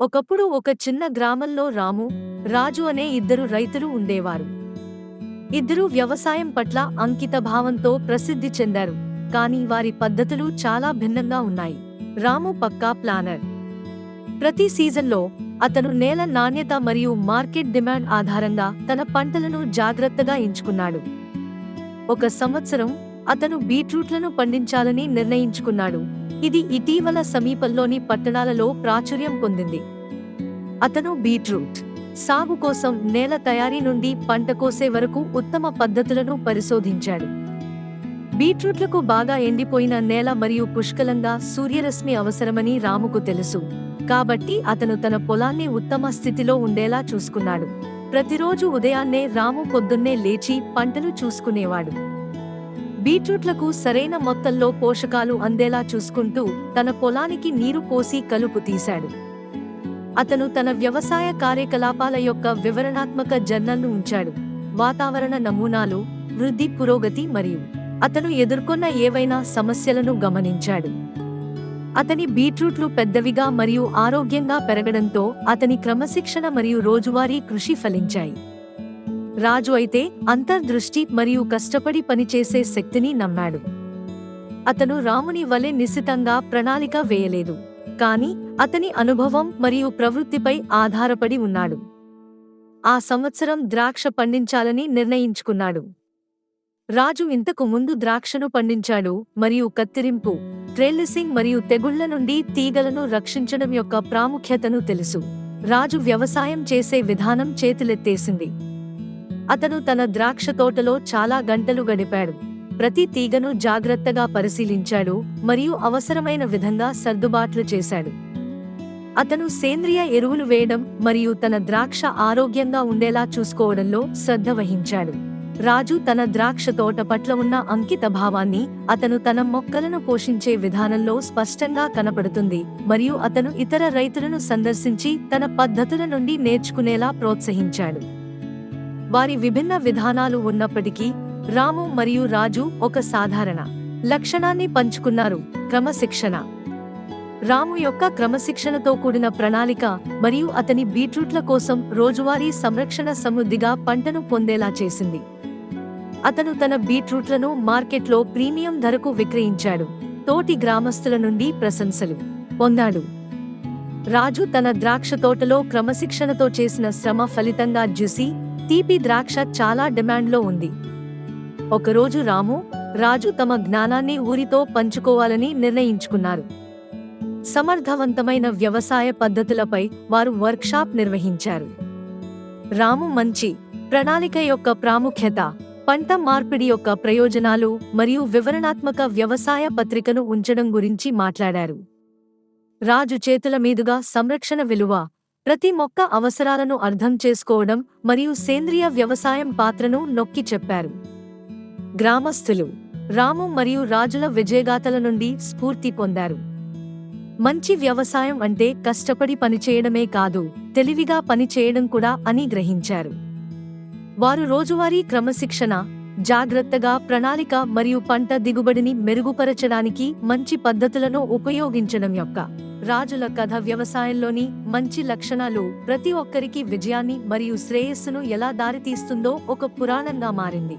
ఒకప్పుడు ఒక చిన్న గ్రామంలో రాము, రాజు అనే ఇద్దరు రైతులు ఉండేవారు. ఇద్దరూ వ్యవసాయం పట్ల అంకిత భావంతో ప్రసిద్ధి చెందారు. కానీ వారి పద్ధతులు చాలా భిన్నంగా ఉన్నాయి. రాము పక్కా ప్లానర్. ప్రతి సీజన్లో అతను నేల నాణ్యత మరియు మార్కెట్ డిమాండ్ ఆధారంగా తన పంటలను జాగ్రత్తగా ఎంచుకున్నాడు. ఒక సంవత్సరం అతను బీట్రూట్లను పండించాలని నిర్ణయించుకున్నాడు. ఇది ఇటీవల సమీపంలోని పట్టణాలలో ప్రాచుర్యం పొందింది. అతను బీట్రూట్ సాగు కోసం నేల తయారీ నుండి పంట కోసే వరకు ఉత్తమ పద్ధతులను పరిశోధించాడు. బీట్రూట్లకు బాగా ఎండిపోయిన నేల మరియు పుష్కలంగా సూర్యరశ్మి అవసరమని రాముకు తెలుసు. కాబట్టి అతను తన పొలాన్ని ఉత్తమ స్థితిలో ఉండేలా చూసుకున్నాడు. ప్రతిరోజు ఉదయాన్నే రాము పొద్దున్నే లేచి పంటను చూసుకునేవాడు. బీట్రూట్లకు సరైన మొత్తంలో పోషకాలు అందేలా చూసుకుంటూ తన పొలానికి నీరు పోసి కలుపు తీశాడు. అతను తన వ్యవసాయ కార్యకలాపాల యొక్క వివరణాత్మక జర్నల్ను ఉంచాడు. వాతావరణ నమూనాలు, వృద్ధి పురోగతి మరియు అతను ఎదుర్కొన్న ఏవైనా సమస్యలను గమనించాడు. అతని బీట్రూట్లు పెద్దవిగా మరియు ఆరోగ్యంగా పెరగడంతో అతని క్రమశిక్షణ మరియు రోజువారీ కృషి ఫలించాయి. రాజు అయితే అంతర్దృష్టి మరియు కష్టపడి పనిచేసే శక్తిని నమ్మాడు. అతను రాముని వలె నిశితంగా ప్రణాళిక వేయలేదు, కానీ అతని అనుభవం మరియు ప్రవృత్తిపై ఆధారపడి ఉన్నాడు. ఆ సంవత్సరం ద్రాక్ష పండించాలని నిర్ణయించుకున్నాడు. రాజు ఇంతకు ముందు ద్రాక్షను పండించాడు మరియు కత్తిరింపు, ట్రెల్లిసింగ్ మరియు తెగుళ్ల నుండి తీగలను రక్షించడం యొక్క ప్రాముఖ్యతను తెలుసు. రాజు వ్యవసాయం చేసే విధానం చేతులెత్తేసింది. అతను తన ద్రాక్ష తోటలో చాలా గంటలు గడిపాడు. ప్రతి తీగను జాగ్రత్తగా పరిశీలించాడు మరియు అవసరమైన విధంగా సర్దుబాట్లు చేశాడు. అతను సేంద్రియ ఎరువులు వేయడం మరియు తన ద్రాక్ష ఆరోగ్యంగా ఉండేలా చూసుకోవడంలో శ్రద్ధ వహించాడు. రాజు తన ద్రాక్ష తోట పట్ల ఉన్న అంకిత భావాన్ని అతను తన మొక్కలను పోషించే విధానంలో స్పష్టంగా కనపడుతుంది మరియు అతను ఇతర రైతులను సందర్శించి తన పద్ధతుల నుండి నేర్చుకునేలా ప్రోత్సహించాడు. వారి విభిన్న విధానాలు ఉన్నప్పటికీ రాము మరియు రాజు ఒక సాధారణ లక్షణాన్ని పంచుకున్నారు: క్రమశిక్షణ. రాము యొక్క క్రమశిక్షణతో కూడిన ప్రణాళిక మరియు అతని బీట్రూట్ల కోసం రోజువారీ సంరక్షణ సమృద్ధిగా పంటను పొందేలా చేసింది. అతను తన బీట్రూట్లను మార్కెట్లో ప్రీమియం ధరకు విక్రయించాడు, తోటి గ్రామస్తుల నుండి ప్రశంసలు పొందాడు. రాజు తన ద్రాక్ష తోటలో క్రమశిక్షణతో చేసిన శ్రమ ఫలితంగా జ్యూసీ, తీపి ద్రాక్ష చాలా డిమాండ్లో ఉంది. ఒకరోజు రాము, రాజు తమ జ్ఞానాన్ని ఊరితో పంచుకోవాలని నిర్ణయించుకున్నారు. సమర్థవంతమైన వ్యవసాయ పద్ధతులపై వారు వర్క్షాప్ నిర్వహించారు. రాము మంచి ప్రణాళిక యొక్క ప్రాముఖ్యత, పంట మార్పిడి యొక్క ప్రయోజనాలు మరియు వివరణాత్మక వ్యవసాయ పత్రికను ఉంచడం గురించి మాట్లాడారు. రాజు చేతుల మీదుగా సంరక్షణ విలువ, ప్రతి మొక్క అవసరాలను అర్థం చేసుకోవడం మరియు సేంద్రియ వ్యవసాయం పాత్రను నొక్కి చెప్పారు. గ్రామస్తులు రాము మరియు రాజుల విజయగాథల నుండి స్ఫూర్తి పొందారు. మంచి వ్యవసాయం అంటే కష్టపడి పనిచేయడమే కాదు, తెలివిగా పనిచేయడం కూడా అని గ్రహించారు. వారు రోజువారీ క్రమశిక్షణ, జాగ్రత్తగా ప్రణాళిక మరియు పంట దిగుబడిని మెరుగుపరచడానికి మంచి పద్ధతులను ఉపయోగించడం యొక్క రాజుల కథ వ్యవసాయంలోని మంచి లక్షణాలు ప్రతి ఒక్కరికి విజయాన్ని మరియు శ్రేయస్సును ఎలా దారితీస్తుందో ఒక పురాణంగా మారింది.